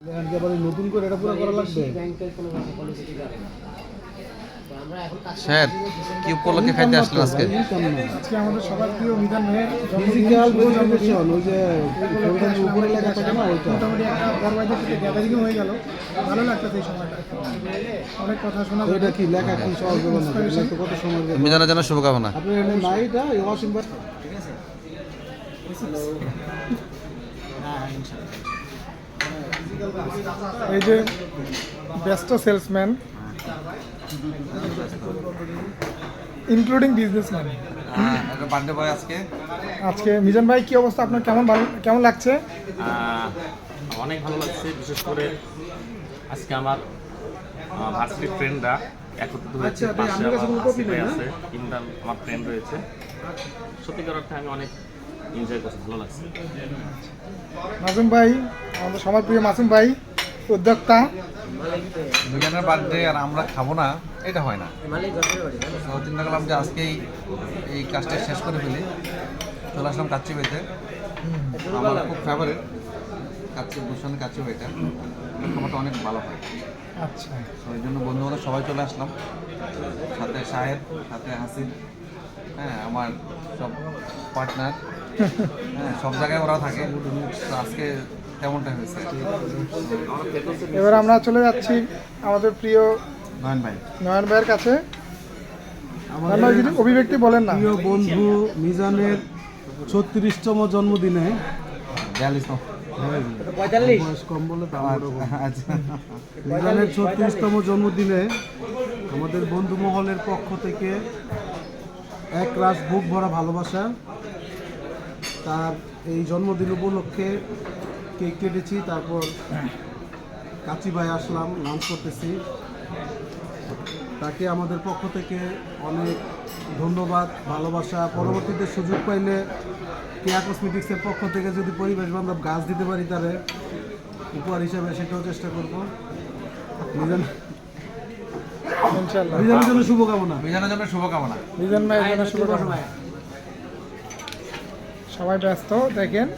নতুন করে এটা পুরো করা লাগবে। স্যার কি উপলক্ষে খাইতে আসলেন আজকে? আজকে আমাদের সবার প্রিয় মিজান ভাইয়ের ফিজিক্যাল ভেরিফিকেশন, ওই যে উপরে লেখা থাকে না ওইটা। মোটামুটি একটা বড়বাইদের সাথে গ্যাদারিং হয়ে গেল, ভালো লাগতেছে এই সময়টা, অনেক কথা শোনা। এটা কি লেখা কি সহজ হবে না, এটা তো কত সময় লাগে। মিজানের জন্য শুভকামনা। আপনি এখানে নাইটা ওয়াশিং ভাই এই যে ব্যস্ত সেলসম্যান ইনক্লুডিং বিজনেসম্যান। একটা বার্থডে বয় আজকে। আজকে মিজান ভাই কি অবস্থা, আপনার কেমন লাগছে? অনেক ভালো লাগছে, বিশেষ করে আজকে আমার ভার্সিটির ফ্রেন্ডরা একত্রিত হয়েছে। পাশে আমার আসিফ ভাই আছে, ইমরান আমার ফ্রেন্ড রয়েছে। সত্যিকার অর্থে আমি অনেক এনজয় করছি, ভালো লাগছে। মাসুম ভাই, আমাদের সবার প্রিয় মাসুম ভাই, উদ্যোক্তা। মিজানের বার্থডে আর আমরা খাবো না, এটা হয় না। তো চিন্তা করলাম যে আজকেই এই কাজটা শেষ করে ফেলি। চলে আসলাম কাচ্চি বেতে, আমার খুব ফেভারিট কাচ্চি, ভূষণ কাচ্চি বেটা। খাবারটা অনেক ভালো হয়। আচ্ছা, তো এই জন্য বন্ধু বান্ধব সবাই চলে আসলাম, সাথে সাহেব, সাথে হাসিন, হ্যাঁ আমার সব পার্টনার, হ্যাঁ সব জায়গায় ওরা থাকে। তো আজকে তেমনটা হয়েছে। এবার আমরা চলে যাচ্ছি আমাদের প্রিয় নয়ন ভাই, নয়ন ভাইয়ের কাছে। নয়ন ভাই, কিছু অভিব্যক্তি বলেন না। প্রিয় বন্ধু মিজানের 36তম জন্মদিনে 42 বয়স কম বলে তো মিজানের 36তম জন্মদিনে আমাদের বন্ধু মহলের পক্ষ থেকে এক রাশ বুক ভরা ভালোবাসা। তার এই জন্মদিন উপলক্ষে কেক কেটেছি, তারপর কাচি ভাই আসলাম, লাঞ্চ করতেছি। তাকে আমাদের পক্ষ থেকে অনেক ধন্যবাদ, ভালোবাসা। পরবর্তীতে সুযোগ পাইলে কেয়া কসমেটিক্সের পক্ষ থেকে যদি পরিবেশ বান্ধব গাছ দিতে পারি তাহলে উপহার হিসাবে, সেটাও চেষ্টা করব। ইনশাআল্লাহ। মিজানের জন্য শুভকামনা। মিজানের জন্য শুভকামনা। মিজান ভাইয়ের জন্য শুভকামনা। সবাই ব্যস্ত, দেখেন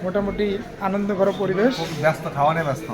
মোটামুটি আনন্দঘর পরিবেশ। খুব ব্যস্ত, খাওয়া নিয়ে ব্যস্ত।